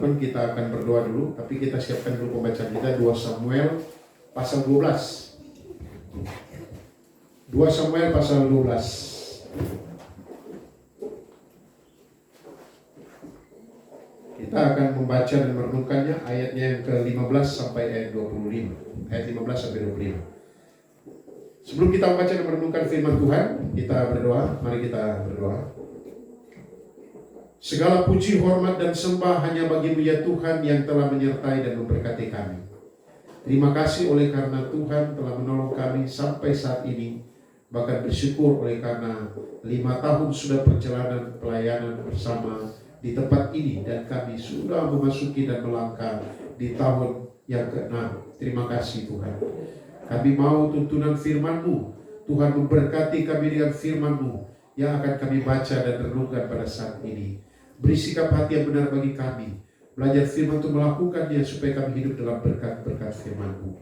teman-teman, kita akan berdoa dulu, tapi kita siapkan dulu pembacaan kita 2 Samuel pasal 12. 2 Samuel pasal 12. Kita akan membaca dan merenungkannya ayatnya yang ke-15 sampai ayat 25. Ayat 15 sampai 25. Sebelum kita membaca dan merenungkan firman Tuhan, kita berdoa. Mari kita berdoa. Segala puji, hormat, dan sembah hanya bagi-Mu ya Tuhan yang telah menyertai dan memberkati kami. Terima kasih oleh karena Tuhan telah menolong kami sampai saat ini. Bahkan bersyukur oleh karena 5 tahun sudah perjalanan pelayanan bersama di tempat ini. Dan kami sudah memasuki dan melangkah di tahun yang ke-6. Terima kasih Tuhan. Kami mau tuntunan firman-Mu. Tuhan memberkati kami dengan firman-Mu yang akan kami baca dan renungkan pada saat ini. Beri sikap hati yang benar bagi kami. Belajar firman untuk melakukannya supaya kami hidup dalam berkat-berkat firman-Mu.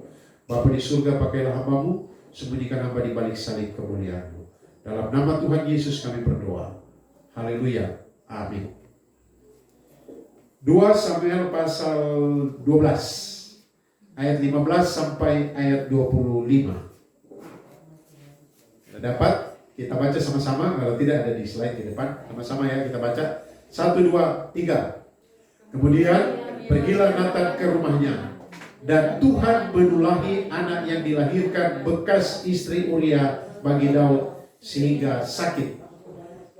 Bapa di surga, pakailah hamba-Mu, sembunyikan hamba di balik salib kemuliaan-Mu. Dalam nama Tuhan Yesus kami berdoa. Haleluya. Amin. 2 Samuel pasal 12 ayat 15 sampai ayat 25. Dapat kita baca sama-sama, kalau tidak ada di slide di depan. Sama-sama ya kita baca. 1, 2, 3. Kemudian pergilah Natan ke rumahnya, dan Tuhan menulahi anak yang dilahirkan bekas istri Uria bagi Daud sehingga sakit.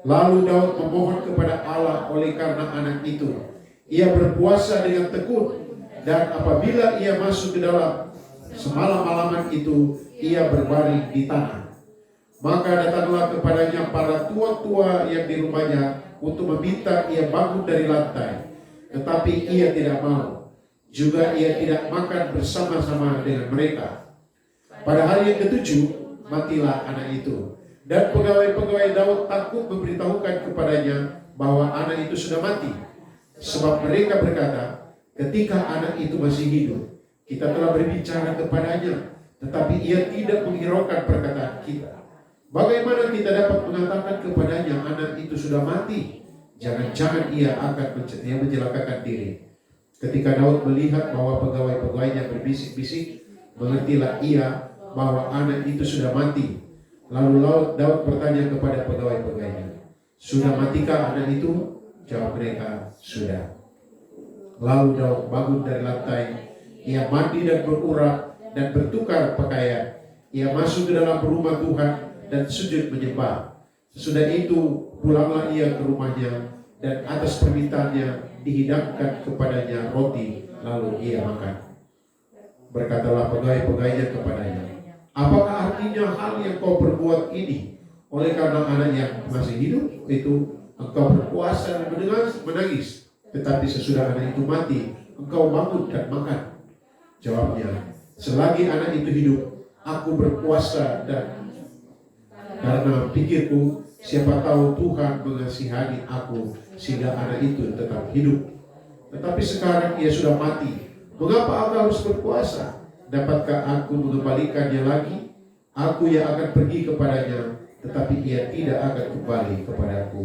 Lalu Daud memohon kepada Allah oleh karena anak itu. Ia berpuasa dengan tekun, dan apabila ia masuk ke dalam semalam-malaman itu, ia berbaring di tanah. Maka datanglah kepadanya para tua-tua yang di rumahnya untuk meminta ia bangun dari lantai. Tetapi ia tidak mau. Juga ia tidak makan bersama-sama dengan mereka. Pada hari yang ke-7, matilah anak itu. Dan pegawai-pegawai Daud takut memberitahukan kepadanya bahwa anak itu sudah mati. Sebab mereka berkata, ketika anak itu masih hidup, kita telah berbicara kepadanya, tetapi ia tidak menghiraukan perkataan kita. Bagaimana kita dapat mengatakan kepadanya anak itu sudah mati? Jangan-jangan ia akan mencelakakan diri. Ketika Daud melihat bahwa pegawai-pegawainya berbisik-bisik, mengertilah ia bahwa anak itu sudah mati. Lalu Daud bertanya kepada pegawai-pegawainya, sudah matikah anak itu? Jawab mereka, sudah. Lalu Daud bangun dari lantai, ia mandi dan berurat dan bertukar pakaian. Ia masuk ke dalam rumah Tuhan dan sujud menyembah. Sesudah itu pulanglah ia ke rumahnya, dan atas permintaannya dihidangkan kepadanya roti, lalu ia makan. Berkatalah pegawai-pegawainya kepadanya, apakah artinya hal yang kau perbuat ini? Oleh karena anak yang masih hidup itu engkau berpuasa dan menangis, tetapi sesudah anak itu mati, engkau bangun dan makan. Jawabnya, selagi anak itu hidup, aku berpuasa dan karena pikirku, siapa tahu Tuhan mengasihani aku sehingga anak itu tetap hidup. Tetapi sekarang ia sudah mati. Mengapa aku harus berpuasa? Dapatkah aku mengembalikannya lagi? Aku yang akan pergi kepadanya, tetapi ia tidak akan kembali kepadaku.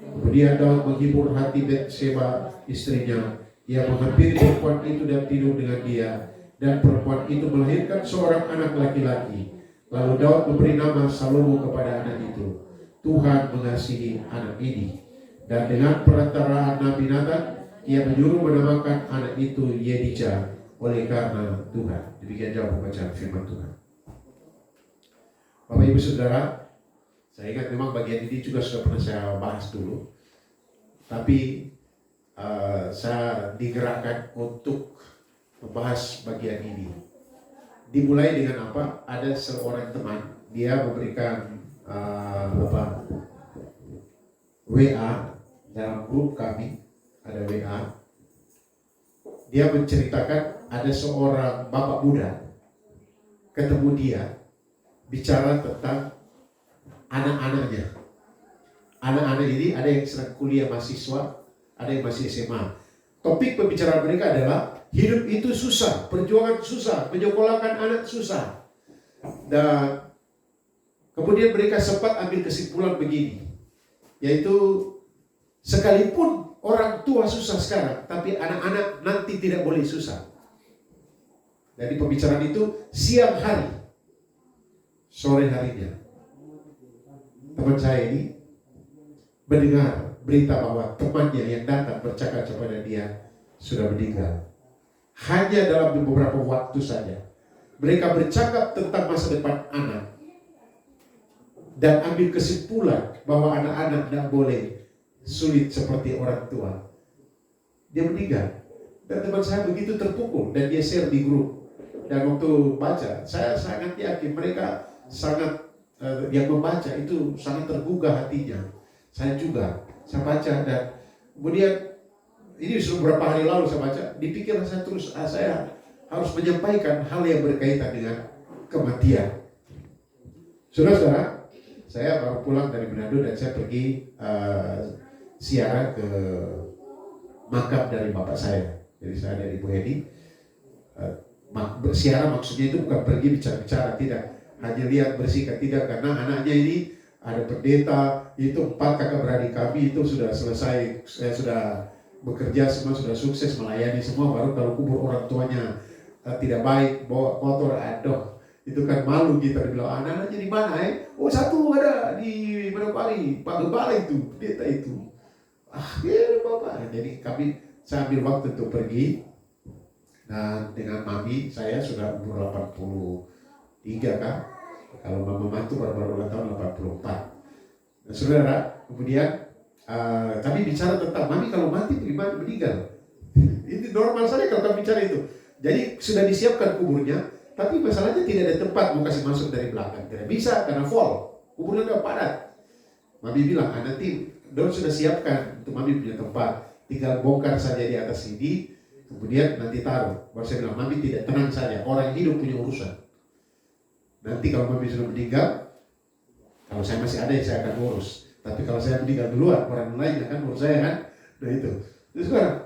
Kemudian Daud menghibur hati Batseba istrinya. Ia menghampiri perempuan itu dan tidur dengan dia. Dan perempuan itu melahirkan seorang anak laki-laki. Lalu Daud memberi nama Salomo kepada anak itu. Tuhan mengasihi anak ini. Dan dengan perantaraan Nabi Natan, ia menyuruh menamakan anak itu Yedija oleh karena Tuhan. Demikian jawab pembacaan firman Tuhan. Bapak Ibu Saudara, saya ingat memang bagian ini juga sudah pernah saya bahas dulu. Tapi saya digerakkan untuk membahas bagian ini. Dimulai dengan apa? Ada seorang teman, dia memberikan WA dalam grup kami, ada WA. Dia menceritakan ada seorang bapak muda ketemu dia, bicara tentang anak-anaknya. Anak-anak ini ada yang sedang kuliah mahasiswa, ada yang masih SMA. Topik pembicaraan mereka adalah hidup itu susah, perjuangan susah, menyekolahkan anak susah. Dan kemudian mereka sempat ambil kesimpulan begini, yaitu sekalipun orang tua susah sekarang, tapi anak-anak nanti tidak boleh susah. Jadi pembicaraan itu siang hari, sore harinya. Teman saya ini mendengar berita bahwa temannya yang datang bercakap kepada dia sudah meninggal. Hanya dalam beberapa waktu saja. Mereka bercakap tentang masa depan anak. Dan ambil kesimpulan bahwa anak-anak tidak boleh sulit seperti orang tua. Dia meninggal. Dan teman saya begitu terpukul. Dan dia share di grup. Dan waktu baca, saya sangat yakin mereka sangat, yang membaca itu sangat tergugah hatinya. Saya juga, saya baca dan kemudian ini sudah beberapa hari lalu saya baca, dipikir saya terus, saya harus menyampaikan hal yang berkaitan dengan kematian. Saudara-saudara, saya baru pulang dari Manado dan saya pergi siaran ke makam dari bapak saya. Jadi saya dari Ibu Hedi. Bersiaran maksudnya itu bukan pergi bicara-bicara, tidak. Hanya lihat bersihkan, tidak. Karena anaknya ini ada pendeta, itu 4 kakak beradik kami itu sudah selesai. Saya sudah bekerja semua, sudah sukses melayani semua. Baru kalau kubur orang tuanya tidak baik, bawa kotor, aduh. Itu kan malu kita dibilang, anak-anaknya di mana Oh, satu ada di Manokwari, Pak Gembala itu, pendeta itu. Ya Bapak. Jadi saya ambil waktu untuk pergi. Dan dengan mami saya sudah umur 83 kan. Kalau mama mantu baru ulang tahun 84. Nah, saudara, kemudian kami bicara tentang mami kalau mati bagaimana meninggal. Ini normal saja kalau kami bicara itu. Jadi sudah disiapkan kuburnya, tapi masalahnya tidak ada tempat mau kasih masuk dari belakang. Tidak bisa karena full. Kuburnya udah padat. Mami bilang, nanti Don sudah siapkan untuk mami punya tempat. Tinggal bongkar saja di atas sini. Kemudian nanti taruh. Baru saya bilang, mami tidak, tenang saja. Orang hidup punya urusan. Nanti kalau mami sudah meninggal, kalau saya masih ada, saya akan urus. Tapi kalau saya meninggal duluan, orang lain akan urus saya kan. Nah itu. Terus sekarang,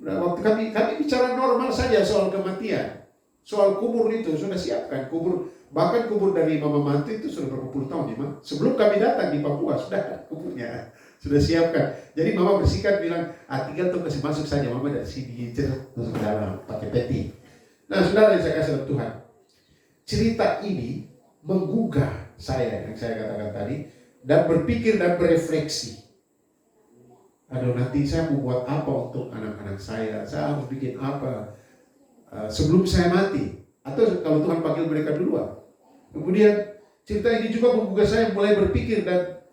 waktu kami bicara normal saja soal kematian. Soal kubur itu sudah siapkan. Bahkan kubur dari mama mantu itu sudah berapa puluh tahun ya, sebelum kami datang di Papua, sudah ada kuburnya. Sudah siapkan. Jadi mama bersihkan bilang, tinggal tuh kasih masuk saja mama dari sini masuk ke dalam pakai peti. Nah, saudara yang saya kasih Tuhan, cerita ini menggugah saya yang saya katakan tadi dan berpikir dan berefleksi. Aduh, nanti saya mau buat apa untuk anak-anak saya? Saya harus bikin apa sebelum saya mati? Atau kalau Tuhan panggil mereka duluan. Kemudian cerita ini juga menggugah saya mulai berpikir dan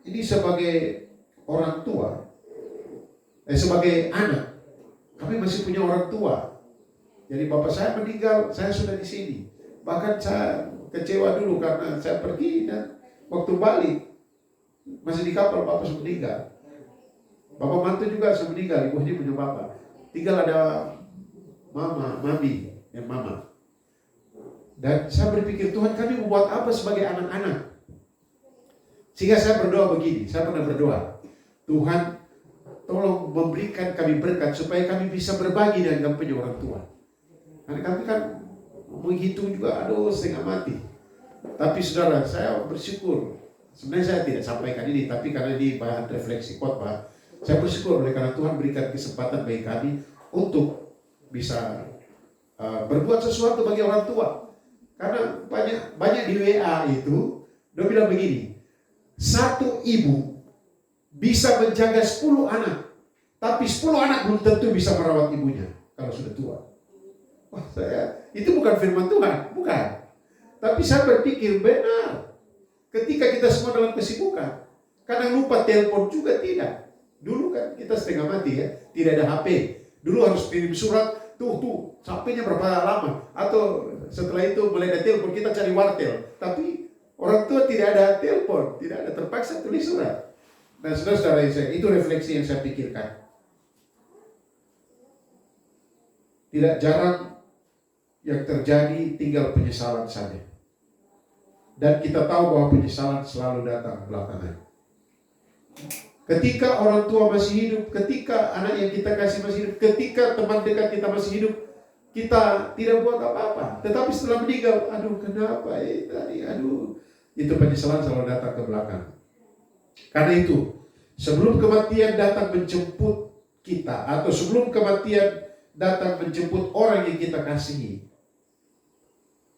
ini sebagai orang tua, sebagai anak, kami masih punya orang tua. Jadi bapak saya meninggal, saya sudah di sini. Bahkan saya kecewa dulu karena saya pergi dan waktu balik masih di kapal bapak sudah meninggal. Bapak mantu juga sudah meninggal, ibu ini punya bapak. Tinggal ada mami dan mama. Dan saya berpikir, Tuhan kami membuat apa sebagai anak-anak? Sehingga saya berdoa begini, saya pernah berdoa, Tuhan tolong memberikan kami berkat supaya kami bisa berbagi dengan kami orang tua. Karena kami kan menghitung juga, setengah mati. Tapi saudara, saya bersyukur. Sebenarnya saya tidak sampaikan ini, tapi karena ini bahan refleksi khotbah, saya bersyukur oleh karena Tuhan berikan kesempatan bagi kami untuk bisa berbuat sesuatu bagi orang tua. Karena banyak di WA itu, dia bilang begini, satu ibu bisa menjaga 10 anak, tapi 10 anak belum tentu bisa merawat ibunya kalau sudah tua. Wah, itu bukan firman Tuhan, bukan. Tapi saya berpikir benar. Ketika kita semua dalam kesibukan, kadang lupa telepon juga tidak. Dulu kan kita setengah mati ya, tidak ada HP. Dulu harus kirim surat, tuh sampainya berapa lama. Atau setelah itu mulai ada telepon, kita cari wartel. Tapi orang tua tidak ada telepon, tidak ada, terpaksa tulis surat. Nah, saudara-saudara, itu refleksi yang saya pikirkan. Tidak jarang yang terjadi tinggal penyesalan saja. Dan kita tahu bahwa penyesalan selalu datang belakangan. Ketika orang tua masih hidup, ketika anak yang kita kasih masih hidup, ketika teman dekat kita masih hidup, kita tidak buat apa-apa. Tetapi setelah meninggal, kenapa tadi, itu penyesalan selalu datang ke belakang. Karena itu, Sebelum kematian datang menjemput kita, atau sebelum kematian datang menjemput orang yang kita kasihi,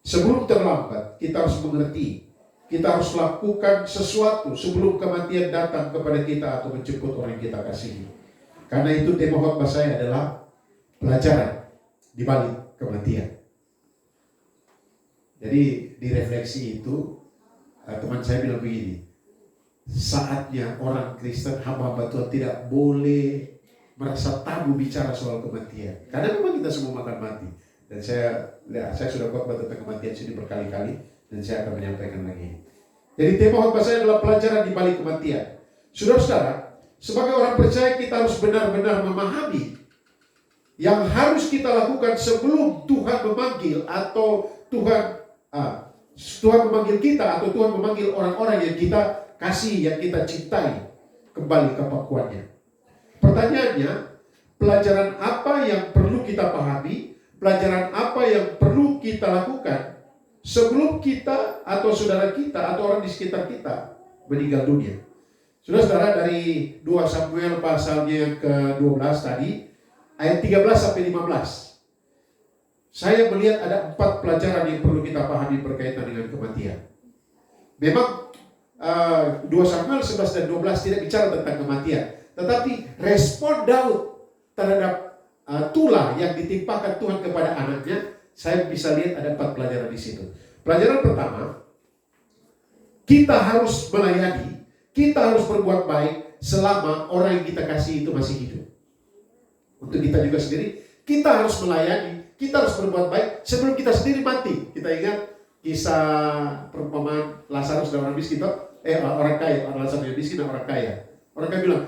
sebelum terlambat, kita harus mengerti, kita harus lakukan sesuatu sebelum kematian datang kepada kita atau menjemput orang yang kita kasihi. Karena itu tema khotbah saya adalah pelajaran di balik kematian. Jadi di refleksi itu, teman saya bilang begini, saatnya orang Kristen, hamba-hamba Tuhan tidak boleh merasa tabu bicara soal kematian. Karena memang kita semua akan mati. Dan saya sudah khotbah tentang kematian sini berkali-kali, dan saya akan menyampaikan lagi. Jadi tema khotbah saya adalah pelajaran di balik kematian. Saudara-saudara, sebagai orang percaya kita harus benar-benar memahami yang harus kita lakukan sebelum Tuhan memanggil, atau Tuhan memanggil kita, atau Tuhan memanggil orang-orang yang kita kasih, yang kita cintai kembali ke pangkuannya. Pertanyaannya, pelajaran apa yang perlu kita pahami, pelajaran apa yang perlu kita lakukan sebelum kita atau saudara kita atau orang di sekitar kita meninggal dunia. Saudara-saudara, dari 2 Samuel pasalnya yang ke-12 tadi, ayat 13 sampai 15. Saya melihat ada 4 pelajaran yang perlu kita pahami berkaitan dengan kematian. Memang 2 Samuel 11 dan 12 tidak bicara tentang kematian, tetapi respon Daud terhadap tulah yang ditimpakan Tuhan kepada anaknya, saya bisa lihat ada 4 pelajaran di situ. Pelajaran pertama, kita harus melayani, kita harus berbuat baik selama orang yang kita kasih itu masih hidup. Untuk kita juga sendiri, kita harus melayani, kita harus berbuat baik sebelum kita sendiri mati. Kita ingat kisah perumpamaan Lazarus dan orang miskin, orang kaya, Lazarus yang miskin dan orang kaya. Orang kaya bilang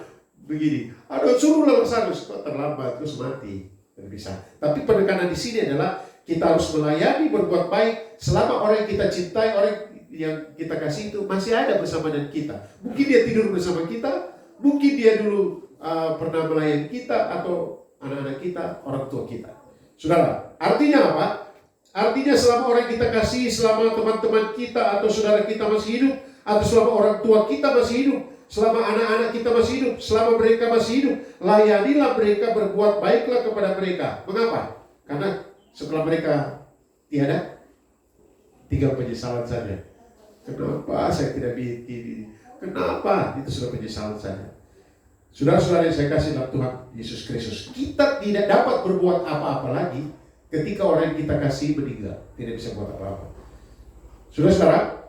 begini, aduh suruhlah Lazarus, kok terlambat, terus mati. Dan bisa. Tapi penekanan di sini adalah kita harus melayani, berbuat baik selama orang yang kita cintai, orang yang kita kasih itu masih ada bersama dengan kita. Mungkin dia tidur bersama kita, mungkin dia dulu pernah melayani kita, atau anak-anak kita, orang tua kita. Saudara, artinya apa? Artinya selama orang kita kasih, selama teman-teman kita atau saudara kita masih hidup, atau selama orang tua kita masih hidup, selama anak-anak kita masih hidup, selama mereka masih hidup, layanilah mereka, berbuat baiklah kepada mereka. Mengapa? Karena setelah mereka tiada, tinggal penyesalan saja. Kenapa saya tidak bikin? Kenapa? Itu sudah penyesalan saja. Saudara-saudara yang saya kasih dalam Tuhan Yesus Kristus, kita tidak dapat berbuat apa-apa lagi ketika orang yang kita kasih meninggal. Tidak bisa buat apa-apa. Saudara-saudara,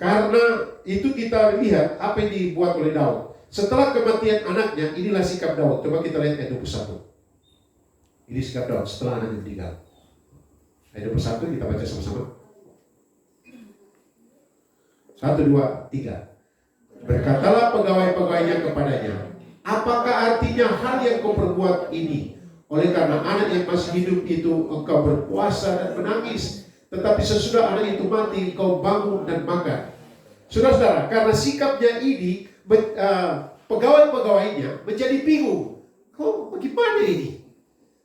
karena itu kita lihat apa yang dibuat oleh Daud. Setelah kematian anaknya, inilah sikap Daud. Coba kita lihat ayat 21. Ini sikap Daud setelah anaknya meninggal. Ayat 21 kita baca sama-sama. 1, 2, 3. Berkatalah pegawai-pegawainya kepadanya, apakah artinya hal yang kau perbuat ini? Oleh karena anak yang masih hidup itu engkau berpuasa dan menangis, tetapi sesudah anak itu mati engkau bangun dan makan. Saudara-saudara, karena sikapnya ini, pegawai-pegawainya menjadi bingung. Kau bagaimana ini?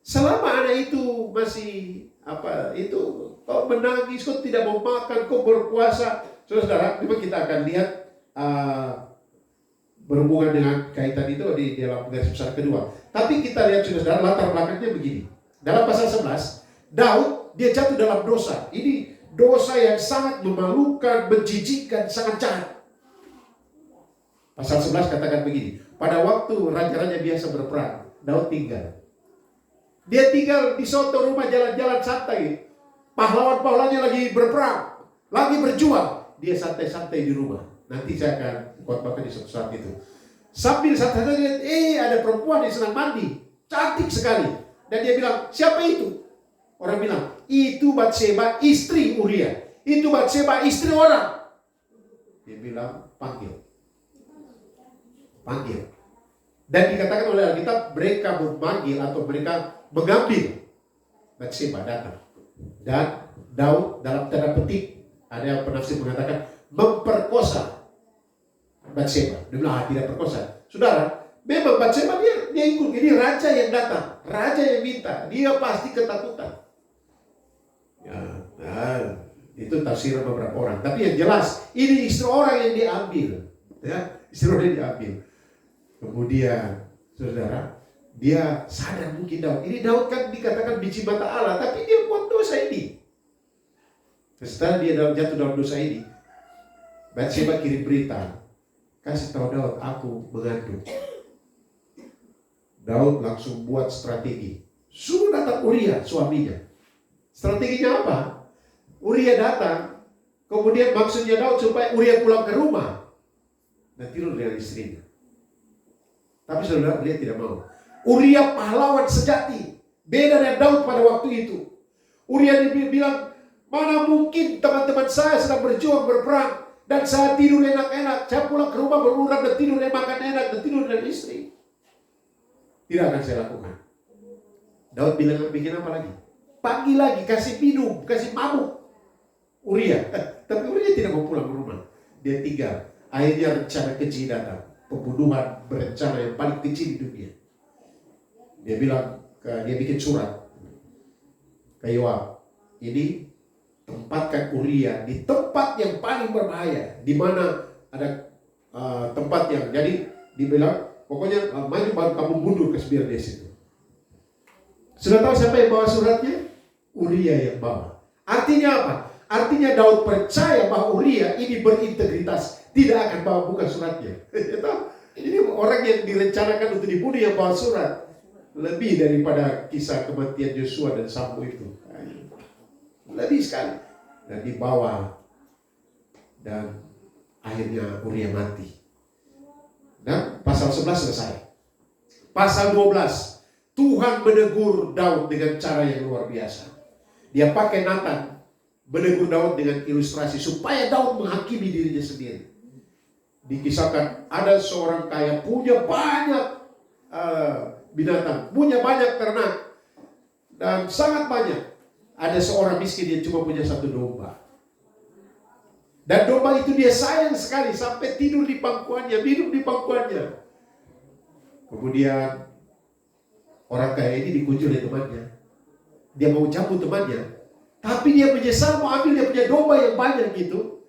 Selama anak itu masih kau menangis, kau tidak mau makan, kau berpuasa. Saudara-saudara, memang kita akan lihat berhubungan dengan kaitan itu di dalam garis besar kedua. Tapi kita lihat saudara, latar belakangnya begini. Dalam pasal 11, Daud dia jatuh dalam dosa. Ini dosa yang sangat memalukan, menjijikkan, sangat jahat. Pasal 11 katakan begini, pada waktu raja-raja biasa berperang, Daud tinggal. Dia tinggal di suatu rumah jalan-jalan santai. Pahlawan-pahlawannya lagi berperang, lagi berjuang. Dia santai-santai di rumah. Nanti saya akan khotbahkan di suatu saat itu. Sambil santai-santai lihat, ada perempuan yang sedang mandi, cantik sekali. Dan dia bilang, siapa itu? Orang bilang, itu Batseba istri Uria. Itu Batseba istri orang. Dia bilang, panggil. Dan dikatakan oleh Alkitab, mereka memanggil atau mereka mengambil Batseba datang. Dan Daud dalam tanda petik, ada yang penafsir mengatakan memperkosa Batseba. Dia bilang tidak perkosa. Saudara, memang Batseba dia ikut. Ini raja yang datang, raja yang minta. Dia pasti ketakutan. Ya, itu tafsiran beberapa orang. Tapi yang jelas, ini istri orang yang diambil. Ya, istri orang yang diambil. Kemudian saudara, dia sadar mungkin Daud. Ini Daud kan dikatakan biji mata Allah, tapi dia buat dosa ini. Setelah dia jatuh dalam dosa ini, Bathsheba kirim berita, kasih tahu Daud, aku mengandung. Daud langsung buat strategi, suruh datang Uria suaminya. Strateginya apa? Uria datang, kemudian maksudnya Daud supaya Uria pulang ke rumah dan tidur dengan istrinya. Tapi saudara, dia tidak mau. Uria pahlawan sejati, beda dengan Daud pada waktu itu. Uria bilang, mana mungkin teman-teman saya sedang berjuang berperang dan saya tidur enak-enak, saya pulang ke rumah beruram dan tidur makan enak dan tidur dengan istri. Tidak akan saya lakukan. Daud bilang, bikin apa lagi? Panggil lagi, kasih minum, kasih mabuk Uria. Tapi Uria tidak mau pulang ke rumah. Dia tinggal. Akhirnya rencana keji datang. Pembunuhan berencana yang paling kecil di dunia. Dia bilang, dia bikin surat ke Yoab. Ini tempatkan Uria di tempat yang paling berbahaya, di mana ada tempat yang, jadi dibilang pokoknya maju baru kamu mundur ke sebiar di situ. Sudah tahu siapa yang bawa suratnya? Uria yang bawa. Artinya apa? Artinya Daud percaya bahwa Uria ini berintegritas, tidak akan bawa buka suratnya. Ini orang yang direncanakan untuk dibunuh yang bawa surat. Lebih daripada kisah kematian Yosua dan Sambo itu. Lebih sekali. Dan dibawa. Dan akhirnya Uria mati. Dan pasal 11 selesai. Pasal 12. Tuhan menegur Daud dengan cara yang luar biasa. Dia pakai Nathan menegur Daud dengan ilustrasi supaya Daud menghakimi dirinya sendiri. Dikisahkan ada seorang kaya punya banyak binatang, punya banyak ternak dan sangat banyak. Ada seorang miskin yang cuma punya satu domba. Dan domba itu dia sayang sekali sampai tidur di pangkuannya, minum di pangkuannya. Kemudian orang kaya ini dikunjungi oleh temannya. Dia mau cabut temannya, tapi dia menyesal mau ambil dia punya domba yang banyak gitu.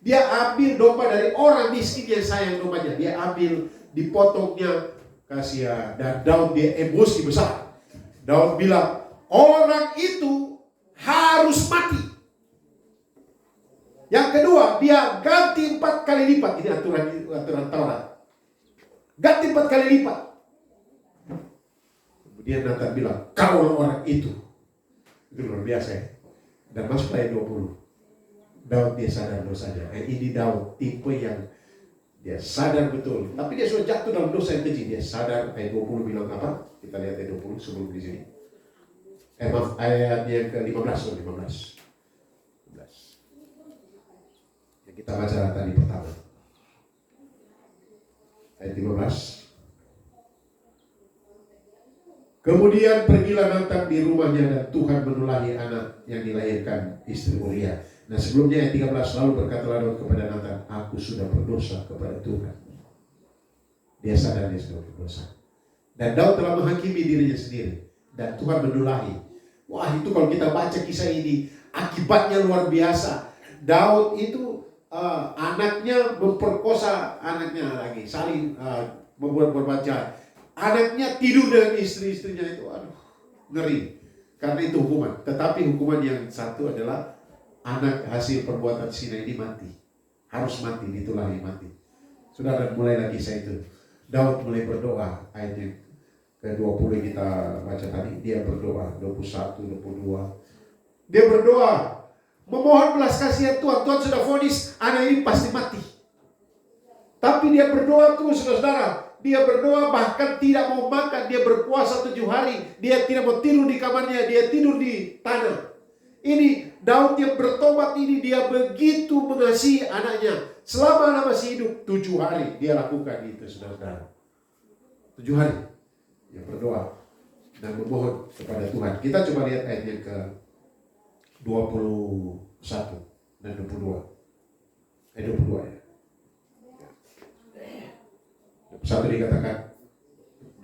Dia ambil domba dari orang miskin yang sayang dombanya. Dia ambil, dipotongnya, kasihan. Dan Daud dia emosi besar. Daud bilang, orang itu harus mati. Yang kedua, dia ganti 4 kali lipat. Ini aturan Taurat. Ganti 4 kali lipat. Kemudian Nathan bilang, kau orang itu. Itu luar biasa ya. Dan masuk ayat 20. Daud dia sadar dosanya. Ini Daud tipe yang dia sadar betul. Tapi dia sudah jatuh dalam dosa yang keji. Dia sadar. Ayat 20 bilang apa? Kita lihat ayat 20 sebelum di sini. Maaf, ayat yang ke-15. 15. Yang kita baca tadi pertama. Ayat 15. Kemudian pergilah Nathan di rumahnya dan Tuhan menulahi anak yang dilahirkan istri Uria. Nah sebelumnya ayat 13, lalu berkatalah Daud kepada Nathan, aku sudah berdosa kepada Tuhan. Dia sadar dia sudah berdosa. Dan Daud telah menghakimi dirinya sendiri. Dan Tuhan menulahi. Wah itu kalau kita baca kisah ini, akibatnya luar biasa. Daud itu anaknya memperkosa anaknya lagi. Saling berbuat jahat. Anaknya tidur dengan istri-istrinya itu, aduh, ngeri. Karena itu hukuman. Tetapi hukuman yang satu adalah anak hasil perbuatan zina ini mati. Harus mati, ditulahi mati. Saudara, mulai lagi saya itu. Daud mulai berdoa. Ayat yang ke-20 kita baca tadi. Dia berdoa, 21, 22. Dia berdoa, memohon belas kasihan Tuhan. Tuhan sudah vonis, anak ini pasti mati. Tapi dia berdoa terus, saudara. Dia berdoa bahkan tidak mau makan. Dia berpuasa 7 hari. Dia tidak mau tidur di kamarnya. Dia tidur di tanah. Ini Daud yang bertobat ini. Dia begitu mengasihi anaknya. Selama anak masih hidup 7 hari. Dia lakukan itu saudara-saudara. 7 hari. Dia berdoa. Dan memohon kepada Tuhan. Kita coba lihat ayat yang ke 21 dan 22. Ayat 22 ya. Satu dikatakan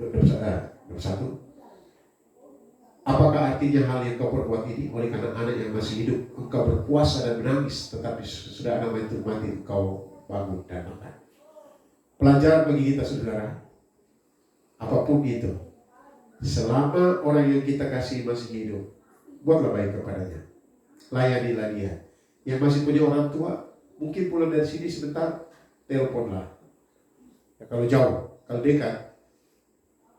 21. Apakah artinya hal yang kau perbuat ini? Oleh karena anak yang masih hidup engkau berpuasa dan menangis, tetapi sudah anak itu mati engkau bangun dan makan. Pelajaran bagi kita saudara, apapun itu, selama orang yang kita kasih masih hidup, buatlah baik kepadanya, layanilah dia. Yang masih punya orang tua, mungkin pulang dari sini sebentar, teleponlah. Ya, kalau jauh, kalau dekat,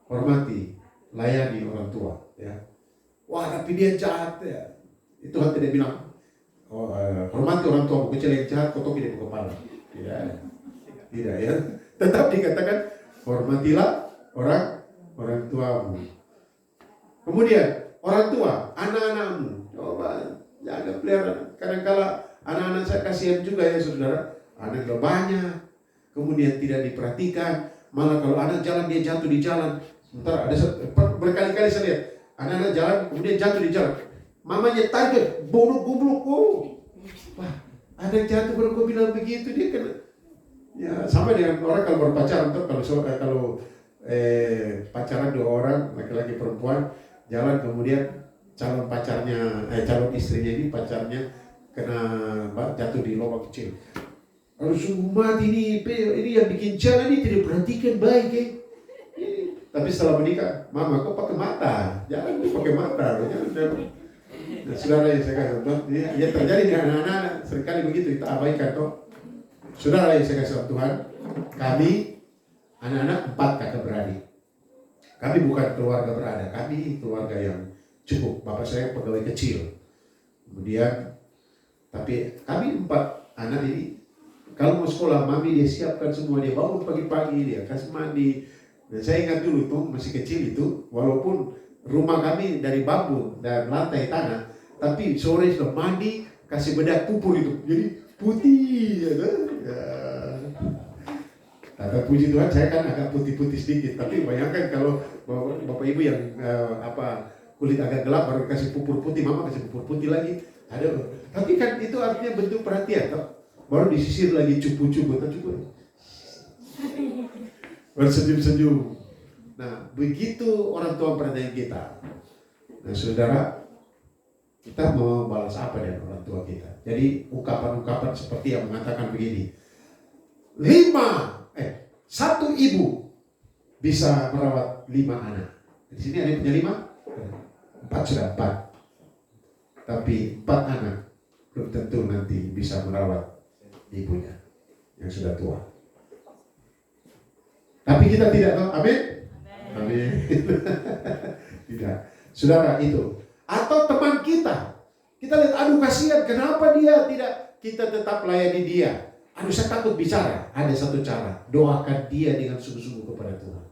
hormati, layani orang tua. Ya. Wah, tapi dia jahat ya. Itu Tuhan tidak bilang, hormati orang tua, kecuali yang jahat, kotok di kepala. Tidak ya. Tetap dikatakan, hormatilah orang tuamu. Kemudian orang tua, anak-anakmu, coba jaga pelihara. Kadang-kala anak-anak saya kasihan juga ya saudara, anak banyak, kemudian tidak diperhatikan. Malah kalau anak jalan dia jatuh di jalan. Sementara ada berkali-kali saya lihat anak-anak jalan kemudian jatuh di jalan. Mamanya target, goblok. Wah, anak jatuh baru kau bilang begitu dia kena. Ya sama dengan orang kalau berpacaran tuh kalau pacaran dua orang laki-laki perempuan jalan kemudian calon istrinya ini pacarnya kena jatuh di lubang kecil. Harus sungguh mati ini yang bikin jalan ini tidak perhatikan baik ya. Tapi setelah menikah, mama kok pakai mata, jalan tuh pakai mata. Nah, saudara yang saya kasih contoh, ya terjadi dengan anak-anak seringkali begitu kita abaikan toh. Saudara yang saya kasih Tuhan, kami anak-anak 4 kakak beradik. Kami bukan keluarga berada, kami keluarga yang cukup. Bapak saya pegawai kecil. Kemudian, tapi kami 4 anak ini, kalau mau sekolah, mami dia siapkan semua, dia bangun pagi-pagi, dia kasih mandi. Dan saya ingat dulu tuh masih kecil itu, walaupun rumah kami dari bambu dan lantai tanah, tapi sore sudah mandi, kasih bedak pupur itu, jadi putih, ya kan? Ya. Tapi puji Tuhan saya kan agak putih-putih sedikit, tapi bayangkan kalau bapak ibu yang kulit agak gelap baru kasih pupur putih, mama kasih pupur putih lagi, tapi kan itu artinya bentuk perhatian, toh? Baru disisir lagi cupu-cupu, bersenyum-senyum. Nah, begitu orang tua perhatian kita. Nah, saudara, kita mau balas apa dengan orang tua kita? Jadi ungkapan-ungkapan seperti yang mengatakan begini. 1 ibu bisa merawat 5 anak. Di sini ada yang punya 5? 4 sudah 4. Tapi 4 anak belum tentu nanti bisa merawat ibunya yang sudah tua. Tapi kita tidak tahu, amin? Amin. Tidak. Saudara itu. Atau teman kita lihat, aduh kasihan, kenapa dia tidak, kita tetap layani dia. Aduh saya takut bicara. Ada satu cara, doakan dia dengan sungguh-sungguh kepada Tuhan.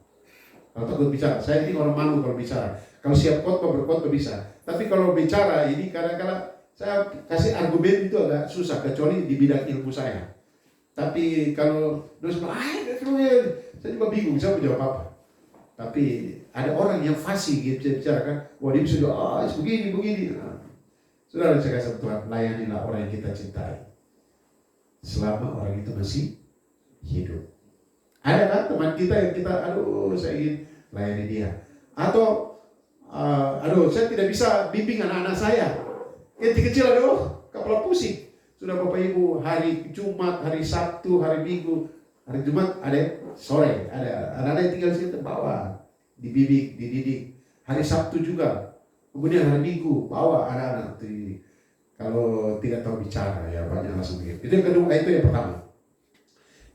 Kalau takut bicara, saya ini orang malu kalau bicara. Kalau siap khotbah berkhotbah bisa. Tapi kalau bicara ini kadang-kadang saya kasih argumen itu agak susah, kecuali di bidang ilmu saya. Tapi kalau saya juga bingung, saya mau jawab apa. Tapi ada orang yang fasih gitu bicara kan, wah dia bisa begini. Nah, saudara saya kasih Tuhan, layanilah orang yang kita cintai. Selama orang itu masih hidup. Ada kan teman kita yang kita, saya ingin layani dia. Atau, saya tidak bisa bimbing anak-anak saya. Yang kecil kepala pusing. Sudah Bapak Ibu hari Jumat, hari Sabtu, hari Minggu. Hari Jumat ada sore, ada anak-anak yang tinggal di situ bawa, dididik. Hari Sabtu juga. Kemudian hari Minggu bawa anak-anak dididik. Kalau tidak tahu bicara ya banyak langsung begitu. Itu yang kedua, itu yang pertama.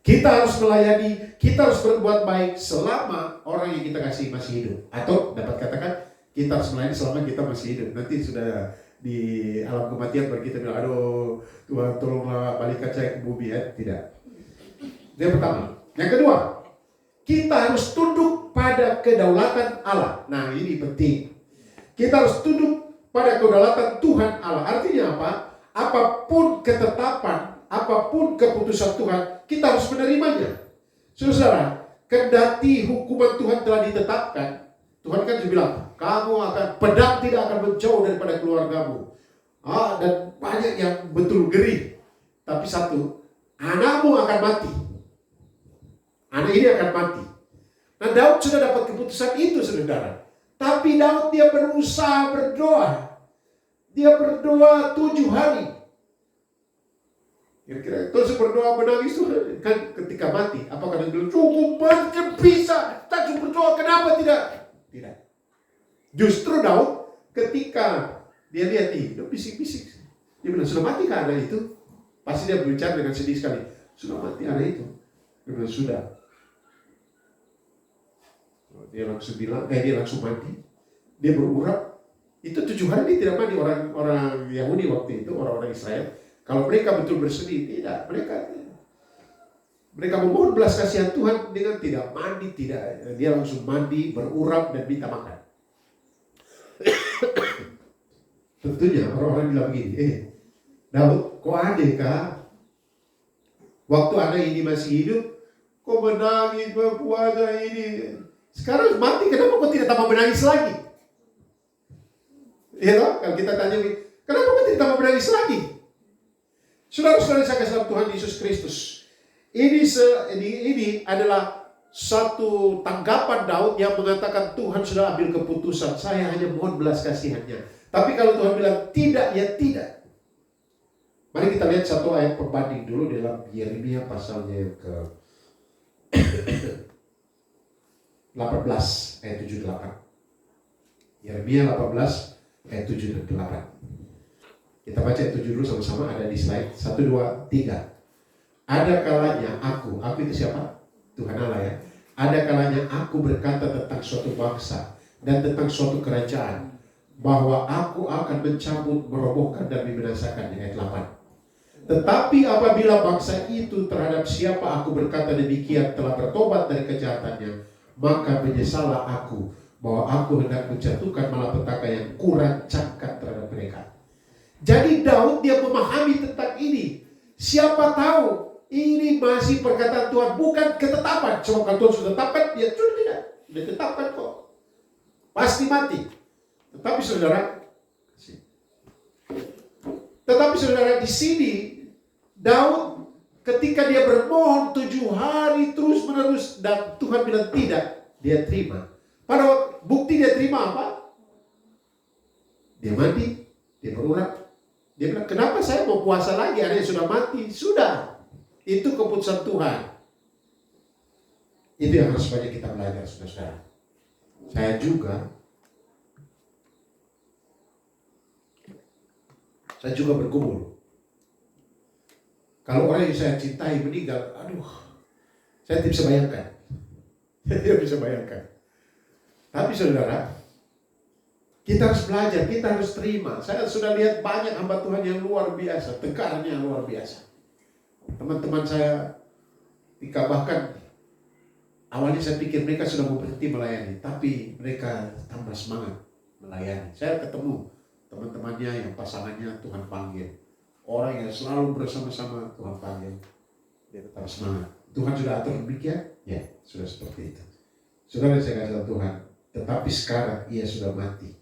Kita harus melayani, kita harus berbuat baik selama orang yang kita kasih masih hidup. Atau dapat katakan kita harus melayani selama kita masih hidup. Nanti sudah di alam kematian baru kita bilang, aduh Tuhan tolonglah balikan saya ke bumi ya. Tidak. Itu yang pertama. Yang kedua, kita harus tunduk pada kedaulatan Allah. Nah ini penting. Kita harus tunduk pada kedaulatan Tuhan Allah. Artinya apa? Apapun ketetapan, apapun keputusan Tuhan, kita harus menerimanya. Saudara, kendati hukuman Tuhan telah ditetapkan, Tuhan kan bilang, pedang tidak akan menjauh daripada keluargamu. Dan banyak yang betul geri. Tapi satu, anakmu akan mati. Anak ini akan mati. Nah Daud sudah dapat keputusan itu saudara. Tapi Daud dia berusaha berdoa. Dia berdoa 7 hari. Kira-kira terus berdoa menangis Tuhan kan ketika mati. Apakah dia bilang cukup mati bisa? Tak cukup berdoa, kenapa tidak? Tidak. Justru Daud ketika dia lihat dia bisik-bisik. Dia bilang sudah mati kan anak itu? Pasti dia berbicara dengan sedih sekali. Sudah mati anak itu? Dia bilang sudah. Dia langsung bilang, dia langsung mati. Dia berurap. Itu 7 hari dia tidak mandi. Orang Yahudi waktu itu, orang-orang Israel. Kalau mereka betul bersedih, tidak. Mereka memohon belas kasihan Tuhan dengan tidak mandi, tidak. Dia langsung mandi, berurap dan minta makan. Tentunya orang-orang bilang begini, Daud, kok ada kah? Waktu anak ini masih hidup, kok menangis, berpuasa ini. Sekarang mati, kenapa kok tidak tambah menangis lagi? Ya toh, kalau kita tanya, kenapa kok tidak tambah menangis lagi? Saudara-saudara saya kasih dalam Tuhan Yesus Kristus. Ini adalah satu tanggapan Daud yang mengatakan Tuhan sudah ambil keputusan. Saya hanya mohon belas kasihannya. Tapi kalau Tuhan bilang tidak, ya tidak. Mari kita lihat satu ayat pembanding dulu dalam Yeremia pasalnya yang ke 18 ayat 7 dan 8. Yeremia 18 ayat 7 dan 8. Kita baca ayat 7 dulu sama-sama, ada di slide. 1, 2, 3. Ada kalanya aku itu siapa? Tuhan Allah ya. Ada kalanya aku berkata tentang suatu bangsa dan tentang suatu kerajaan, bahwa aku akan mencabut, merobohkan dan membinasakannya. Ayat 8. Tetapi apabila bangsa itu terhadap siapa aku berkata demikian telah bertobat dari kejahatannya, maka menyesallah aku bahwa aku hendak menjatuhkan malapetaka yang kurancangkan terhadap mereka. Jadi Daud dia memahami tentang ini. Siapa tahu ini masih perkataan Tuhan, bukan ketetapan. Sebab kalau Tuhan sudah tetapkan, dia sudah tidak. Sudah tetapkan kok. Pasti mati. Tetapi saudara di sini Daud ketika dia bermohon 7 hari terus menerus dan Tuhan bilang tidak, dia terima. Pada bukti dia terima apa? Dia mati, dia berurap. Dia bilang, kenapa saya mau puasa lagi? Anaknya sudah mati. Sudah. Itu keputusan Tuhan. Itu yang harus banyak kita belajar, saudara-saudara. Saya juga bergumul. Kalau orang yang saya cintai meninggal, saya tidak bisa bayangkan. Saya tidak bisa bayangkan. Tapi saudara, kita harus belajar, kita harus terima. Saya sudah lihat banyak hamba Tuhan yang luar biasa, tegarnya luar biasa. Teman-teman saya bahkan awalnya saya pikir mereka sudah mau berhenti melayani, tapi mereka tambah semangat melayani. Saya ketemu teman-temannya yang pasangannya Tuhan panggil, orang yang selalu bersama-sama Tuhan panggil, dia tetap semangat. Tuhan sudah atur demikian, ya sudah seperti itu. Saudara, saya kasih tahu Tuhan, tetapi sekarang ia sudah mati.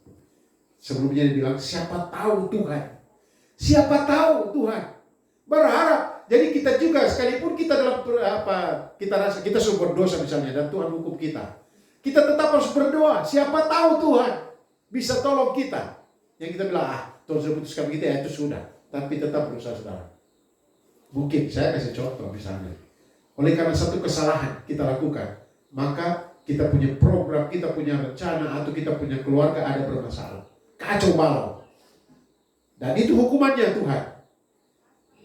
Sebelumnya dia bilang, siapa tahu Tuhan. Siapa tahu Tuhan. Berharap. Jadi kita juga, sekalipun kita dalam kita rasa kita sudah berdosa misalnya, dan Tuhan hukum kita. Kita tetap harus berdoa. Siapa tahu Tuhan bisa tolong kita. Yang kita bilang, Tuhan sudah putuskan kita, ya itu sudah. Tapi tetap berusaha, saudara. Mungkin, saya kasih contoh misalnya. Oleh karena satu kesalahan kita lakukan, maka kita punya program, kita punya rencana, atau kita punya keluarga ada bermasalah. Kacau balau. Dan itu hukumannya Tuhan.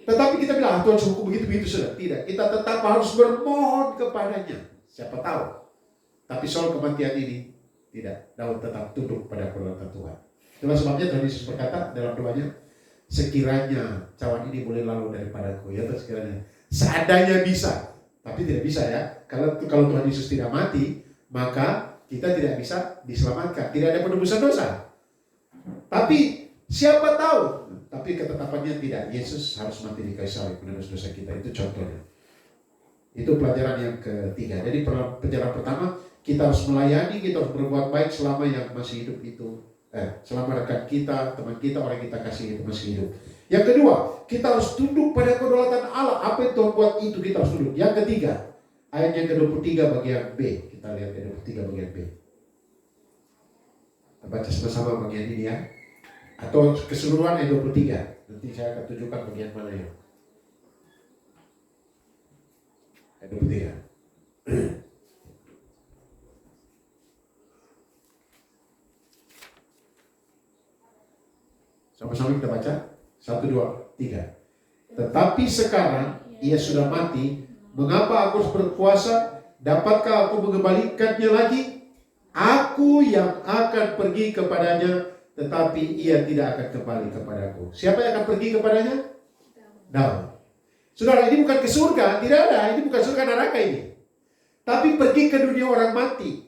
Tetapi kita bilang, Tuhan hukum begitu-begitu sudah. Tidak, kita tetap harus bermohon kepadanya. Siapa tahu. Tapi soal kematian ini, tidak. Daud tetap tunduk pada perkataan Tuhan. Itulah sebabnya Tuhan Yesus berkata dalam doanya, sekiranya cawan ini boleh lalu daripadaku. Ya, sekiranya. Seandainya bisa. Tapi tidak bisa ya. Kalau Tuhan Yesus tidak mati, maka kita tidak bisa diselamatkan. Tidak ada penebusan dosa. Tapi siapa tahu, tapi ketetapannya tidak. Yesus harus mati di kayu salib menebus dosa kita. Itu contohnya. Itu pelajaran yang ketiga. Jadi pelajaran pertama, kita harus melayani, kita harus berbuat baik selama yang masih hidup itu. Selama rekan kita, teman kita, orang yang kita kasih itu masih hidup. Yang kedua, kita harus tunduk pada kedaulatan Allah. Apa yang Tuhan buat itu kita harus tunduk. Yang ketiga, ayat yang ke-23 bagian B. Kita lihat ayat 23 bagian B. Kita baca sama-sama bagian ini ya. Atau keseluruhan ayat 23. Nanti saya akan tunjukkan bagian mana ya. ayat 23. Sama-sama kita baca. 1, 2, 3. Tetapi sekarang ia sudah mati. Mengapa aku harus berpuasa? Dapatkah aku mengembalikannya lagi? Aku yang akan pergi kepadanya, tetapi ia tidak akan kembali kepadaku. Siapa yang akan pergi kepadanya? Daud. Saudara, ini bukan ke surga, tidak ada. Ini bukan surga neraka ini. Tapi pergi ke dunia orang mati.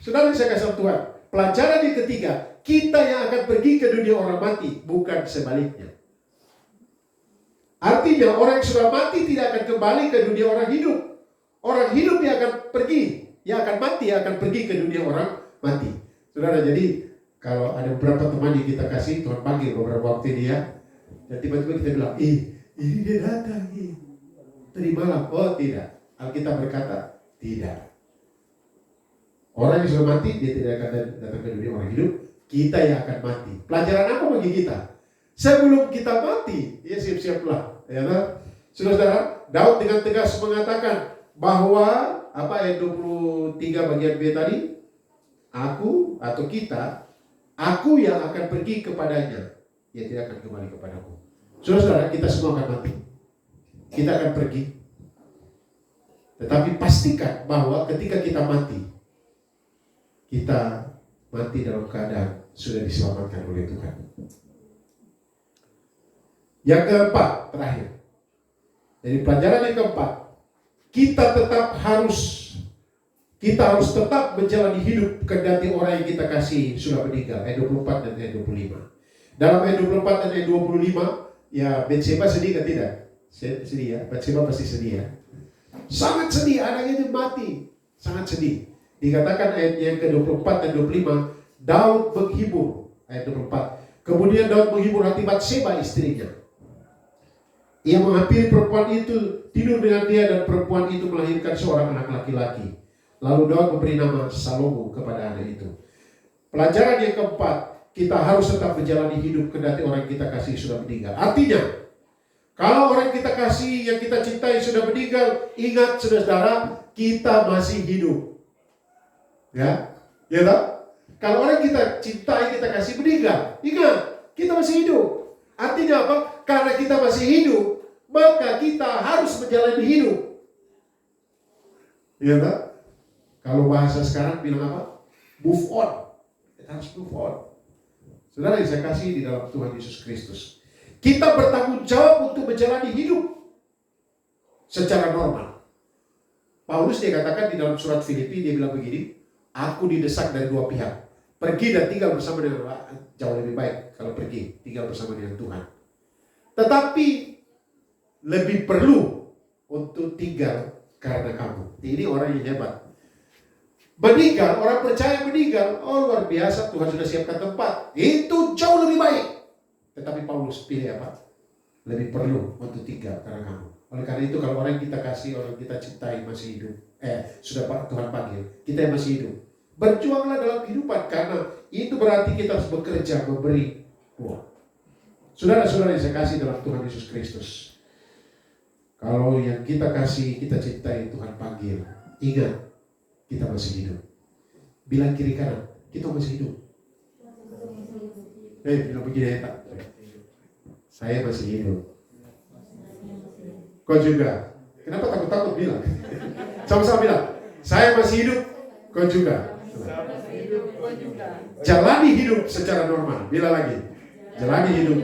Saudara, saya kasih Tuhan. Pelajaran yang ketiga, kita yang akan pergi ke dunia orang mati, bukan sebaliknya. Artinya orang yang sudah mati tidak akan kembali ke dunia orang hidup. Orang hidup yang akan pergi, yang akan mati, yang akan pergi ke dunia orang mati. Saudara, jadi kalau ada beberapa teman yang kita kasih, Tuhan panggil beberapa waktu dia, dan tiba-tiba kita bilang, ini dia datang, tadi malam. Oh tidak, Alkitab berkata, tidak. Orang yang sudah mati, dia tidak akan datang ke dunia orang hidup. Kita yang akan mati. Pelajaran apa bagi kita? Sebelum kita mati, ya siap-siaplah. Ya, saudara, Daud dengan tegas mengatakan bahwa ayat 23 bagian B tadi, aku atau kita, aku yang akan pergi kepadanya, dia tidak akan kembali kepadaku. Saudara, kita semua akan mati. Kita akan pergi. Tetapi pastikan bahwa ketika kita mati, kita mati dalam keadaan sudah diselamatkan oleh Tuhan. Yang keempat, terakhir. Jadi pelajaran yang keempat, kita harus tetap menjalani hidup kendati orang yang kita kasih sudah meninggal. Ayat 24 dan ayat 25. Dalam ayat 24 dan ayat 25, ya Batseba sedih kan tidak? Sedih ya, Batseba pasti sedih ya. Sangat sedih, anaknya itu mati. Sangat sedih. Dikatakan ayat yang ke-24 dan 25, Daud menghibur. Ayat 24. Kemudian Daud menghibur hati Batseba istrinya. Ia menghampiri perempuan itu, tidur dengan dia, dan perempuan itu melahirkan seorang anak laki-laki. Lalu Daud memberi nama Salomo kepada anak itu. Pelajaran yang keempat, kita harus tetap menjalani hidup kendati orang yang kita kasih sudah meninggal. Artinya, kalau orang yang kita kasih, yang kita cintai sudah meninggal, ingat saudara, kita masih hidup. Ya, ya tak? Kalau orang kita cintai, kita kasih meninggal, ingat, kita masih hidup. Artinya apa? Karena kita masih hidup, maka kita harus menjalani hidup. Ya tak? Kalau bahasa sekarang bilang apa? Move on. Kita harus move on. Saudara yang saya kasih di dalam Tuhan Yesus Kristus, kita bertanggung jawab untuk menjalani hidup secara normal. Paulus dia katakan di dalam surat Filipi, dia bilang begini, aku didesak dari dua pihak. Pergi dan tinggal bersama dengan Allah, jauh lebih baik kalau pergi, tinggal bersama dengan Tuhan. Tetapi lebih perlu untuk tinggal karena kamu. Ini orang yang hebat. Meninggal, orang percaya meninggal, oh luar biasa, Tuhan sudah siapkan tempat. Itu jauh lebih baik. Tetapi Paulus pilih apa? Lebih perlu untuk tinggal karena kamu. Oleh karena itu kalau orang yang kita kasih, orang yang kita cintai masih hidup, sudah Tuhan panggil, kita yang masih hidup, berjuanglah dalam kehidupan, karena itu berarti kita harus bekerja, memberi buah. Saudara-saudara yang saya kasih dalam Tuhan Yesus Kristus, kalau yang kita kasih, kita cintai, Tuhan panggil, ingat, kita masih hidup. Bilang kiri kanan, kita masih hidup. Bilang begini ya, saya masih hidup. Kau juga. Kenapa takut-takut bilang? Sama-sama bilang, saya masih hidup. Kau juga. Jalani hidup secara normal. Bila lagi, jalani hidup.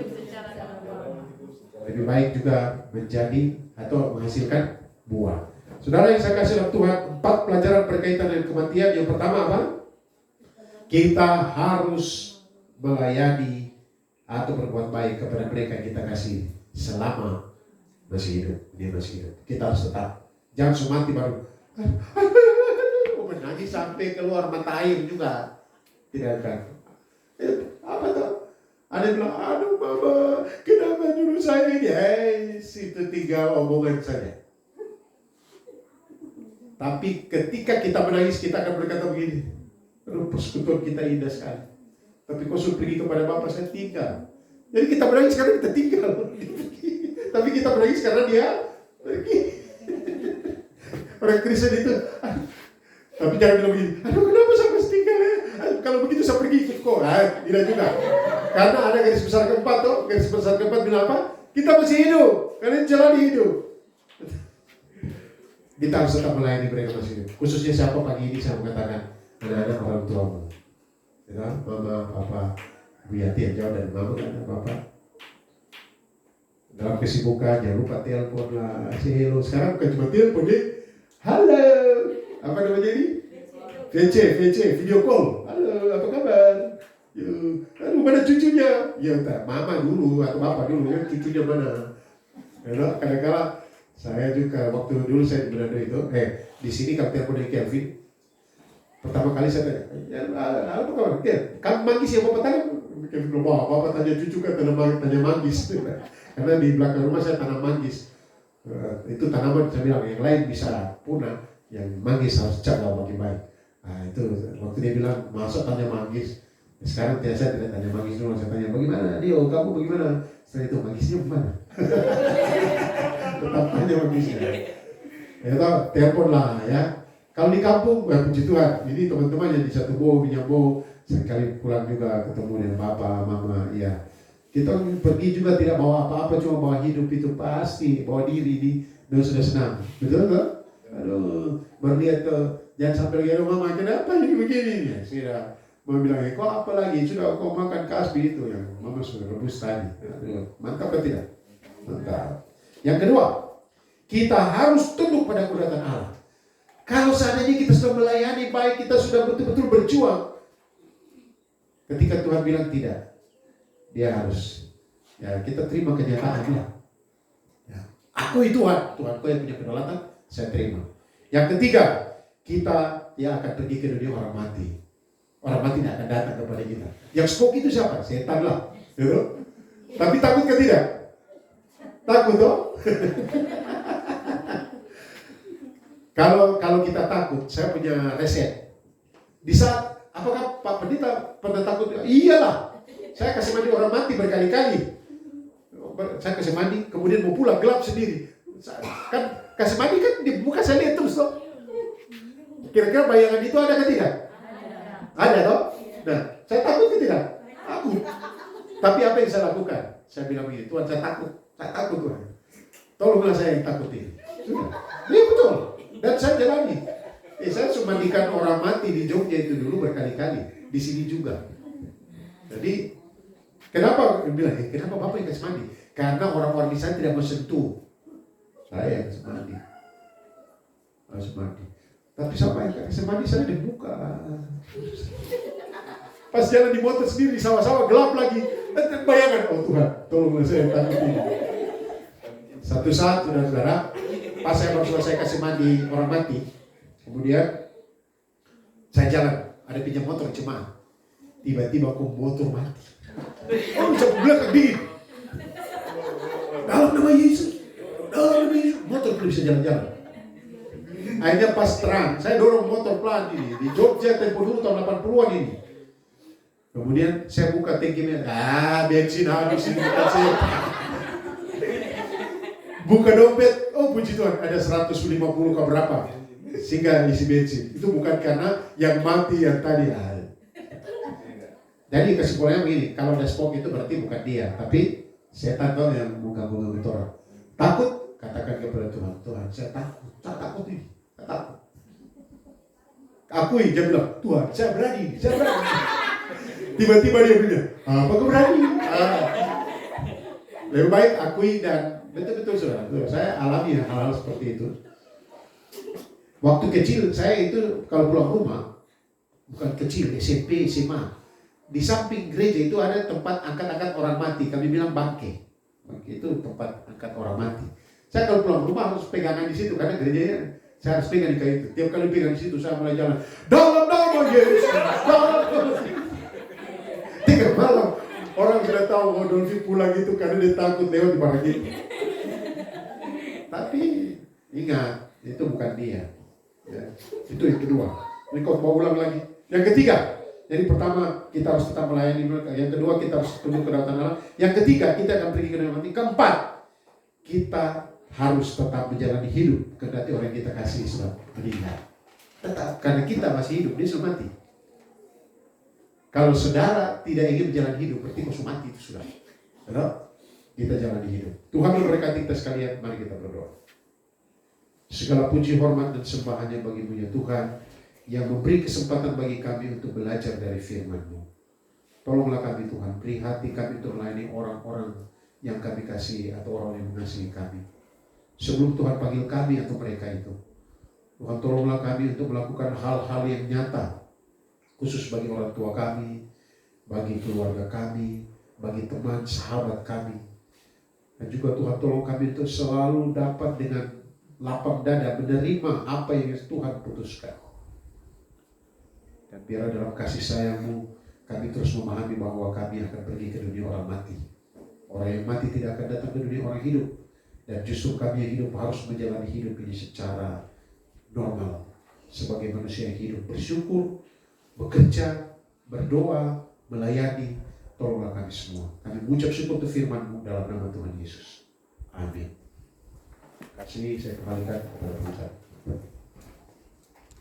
Lebih baik juga menjadi atau menghasilkan buah. Saudara yang saya kasih dalam Tuhan, 4 pelajaran berkaitan dengan kematian. Yang pertama apa? Kita harus melayani atau berbuat baik kepada mereka yang kita kasih selama masih hidup. Dia masih hidup. Kita harus tetap. Jangan semati baru menangis sampai keluar mata air juga. Tidak akan. Apa tuh? Ada yang bilang, aduh mama, kenapa dulu saya ini? Itu tinggal omongan saja. Tapi ketika kita menangis, kita akan berkata begini, aduh persekutuan kita indah sekali. Tapi kau suruh pergi kepada Bapa, saya tinggal. Jadi kita menangis karena kita tinggal. Tapi kita menangis karena dia pergi. Orang Kristen itu, tapi jangan bilang begini, aduh kenapa saya mesti tinggal ya? Kalau begitu saya pergi ikut kok. Tidak juga. Karena ada garis besar keempat tuh. Garis besar keempat bilang apa? Kita masih hidup. Kalian jalani hidup. Kita harus tetap melayani mereka masih hidup. Khususnya siapa pagi ini saya mengatakan anak-anak orang tua. Ya, mama, papa, Bu Yati yang jauh dari mama kan, papa. Dalam kesibukan jangan lupa telepon lah, say hello. Sekarang bukan cuma telepon ya. Halo. Apa namanya ini? VC, video call. Halo, apa kabar? Yuk, aduh mana cucunya? Ya entah, mama dulu atau bapak dulu ya, cucunya mana? Ya, kadang-kadang saya juga waktu dulu saya di Manado itu, di sini kalau telepon dari Kelvin, pertama kali saya tanya, apa kabar? Kamu manggis ya bapak tanya? Kelvin bilang, wah bapak tanya cucu kan tanya manggis. Karena di belakang rumah saya tanam manggis. Itu tanaman saya bilang yang lain bisa punah, yang manggis harus jaga bagi baik. Nah itu waktu dia bilang masuk tanya manggis. Sekarang saya tidak tanya manggis dulu, saya tanya bagaimana Dio, kamu bagaimana? Setelah itu mangisnya gimana? Tetap tanya mangisnya. Ya toh, telepon lah ya. Kalau di kampung, puji Tuhan. Ini teman-teman yang di satu bo, Binyambo, sekali pulang juga ketemu dengan bapak, mama, ya. Kita pergi juga tidak bawa apa-apa, cuma bawa hidup itu pasti, bawa diri di, dan sudah senang. Betul tak? Aduh, melihat tuh, jangan sampai lagi, aduh mama, kenapa ini begini? Ya, sudah, mama bilang, kok apa lagi? Sudah kau makan kasbi itu yang mama sudah rebus tadi. Aduh, mantap atau tidak? Mantap. Yang kedua, kita harus tunduk pada kudatan Allah. Kalau seandainya kita sudah melayani baik, kita sudah betul-betul berjuang. Ketika Tuhan bilang tidak, dia harus, ya kita terima kenyataannya. Ya, akui Tuhan kau yang punya kedaulatan, saya terima. Yang ketiga, kita akan pergi ke dunia orang mati. Orang mati tidak akan datang kepada kita. Yang spoke itu siapa? Setan lah. Gitu? Tapi takut ke tidak? Takut toh? Kalau kita takut, saya punya resep. Di saat, apakah Pak Pendeta pernah takut? Iyalah. Saya kasih mandi orang mati berkali-kali. Saya kasih mandi, kemudian mau pulang gelap sendiri. Kan kasih mandi kan di muka saya lihat terus toh. Kira-kira bayangan itu ada ke tidak? Ada toh? Nah, saya takut ke tidak? Takut. Tapi apa yang saya lakukan? Saya bilang begini, Tuhan saya takut Tuhan. Tolonglah saya yang takut ini. Sudah. Iya betul. Dan saya jalani. Saya sudah mandikan orang mati di Jogja itu dulu berkali-kali. Di sini juga. Jadi kenapa bilang, kenapa Bapak yang kasih mandi? Karena orang-orang di sana tidak mau sentuh. Saya yang kasih mandi. Harus mandi. Tapi siapa yang kasih mandi? Saya dibuka. Pas jalan di motor sendiri, di sawah-sawah gelap lagi. Bayangkan, oh Tuhan, tolonglah saya yang takut ini. Satu saat, saudara-saudara, pas saya baru selesai kasih mandi orang mati, kemudian saya jalan, ada pinjam motor jemaah. Tiba-tiba aku motor mati. Oh, bisa belakang dingin. Dalam nama Yesus. Motor belum bisa jalan-jalan. Akhirnya pas terang, saya dorong motor pelan ini. Di Jogja tempo dulu tahun 80-an ini. Kemudian saya buka tangkinya. Bensin habis ini. Buka dompet. Oh puji Tuhan, ada 150 ke berapa. Sehingga isi bensin. Itu bukan karena yang mati yang tadi. Jadi kesimpulannya begini, kalau ada spoke itu berarti bukan dia, tapi setan tuh yang mengganggu orang. Takut, katakan kepada Tuhan, Tuhan saya takut ini, saya takut. Akui, dia bilang, Tuhan saya berani. Tiba-tiba dia bilang, apa kau berani? Lebih baik akui dan betul-betul saudara, saya alami hal-hal seperti itu. Waktu kecil saya itu kalau pulang rumah, bukan kecil, SMP, SMA. Di samping gereja itu ada tempat angkat-angkat orang mati. Kami bilang bangke. Bangke itu tempat angkat orang mati. Saya kalau pulang rumah harus pegangan di situ karena gerejanya saya harus pegang di kayu itu. Tiap kali pegang di situ saya mulai jalan. Dalam nama Yesus. Tiga malam orang sudah tahu mau Dolphy pulang itu karena dia takut lewat di barang itu. Tapi ingat itu bukan dia. Ya, itu yang kedua. Ini kau mau ulang lagi. Yang ketiga. Jadi pertama kita harus tetap melayani mereka. Yang kedua kita harus tunduk kedaulatan Allah. Yang ketiga kita akan pergi ke dunia mati. Keempat kita harus tetap menjalani hidup kendati orang yang kita kasih sudah meninggal. Tetap, karena kita masih hidup, dia sudah mati. Kalau saudara tidak ingin menjalani hidup, berarti kau sudah mati itu sudah. Betul? Kita jalani hidup. Tuhan memberkati kita sekalian, mari kita berdoa. Segala puji, hormat, dan sembah hanya bagi-Mu ya Tuhan, yang memberi kesempatan bagi kami untuk belajar dari firman-Mu. Tolonglah kami Tuhan, beri hati kami untuk melayani orang-orang yang kami kasih atau orang yang mengasihi kami. Sebelum Tuhan panggil kami atau mereka itu, Tuhan tolonglah kami untuk melakukan hal-hal yang nyata, khusus bagi orang tua kami, bagi keluarga kami, bagi teman, sahabat kami. Dan juga Tuhan tolong kami untuk selalu dapat dengan lapang dada menerima apa yang Tuhan putuskan. Dan biar dalam kasih sayang-Mu, kami terus memahami bahwa kami akan pergi ke dunia orang mati. Orang yang mati tidak akan datang ke dunia orang hidup. Dan justru kami yang hidup harus menjalani hidup ini secara normal. Sebagai manusia yang hidup, bersyukur, bekerja, berdoa, melayani. Tolonglah kami semua. Kami mengucap syukur untuk firman-Mu dalam nama Tuhan Yesus. Amin. Terima kasih, saya kembalikan kepada Tuhan.